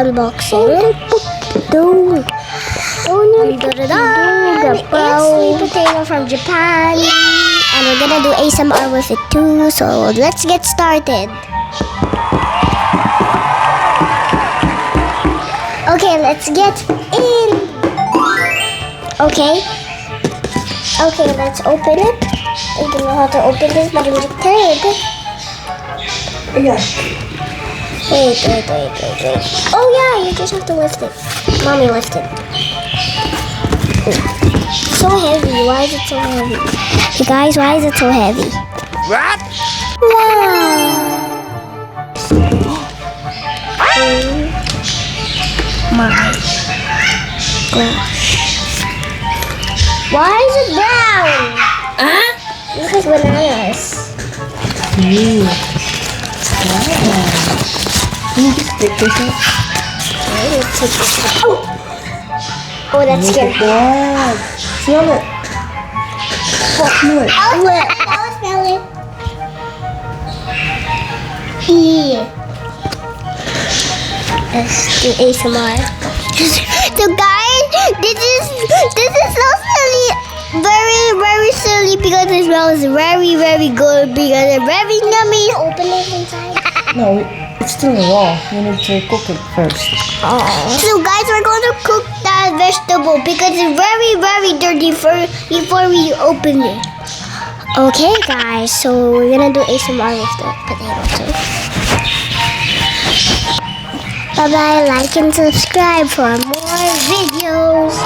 unboxing. It's sweet potato from Japan, and we're gonna do ASMR with it too. So let's get started. Okay, let's get in. Okay, let's open it. I don't know how to open this, but I'm determined. Yeah. Wait. Oh yeah, you just have to lift it. Mommy, lift it. So heavy. Why is it so heavy? You guys, why is it so heavy? What? Wow. Oh my gosh. Why is it brown? Huh? Look at bananas. Ooh. Wow. Can you just pick this up? Okay, let's take this out. Oh, that's Look scary. at that. Smell it. Smell it. I'll smell it. Yeah. Let's do ASMR. So guys, this is so silly. Very silly because it smells very good because it's very yummy. Open it inside. No, it's still raw. You need to cook it first. So guys, we're going to cook that vegetable because it's very dirty before we open it. Okay guys, so we're gonna do ASMR with the potato too. Bye bye, like and subscribe for more videos.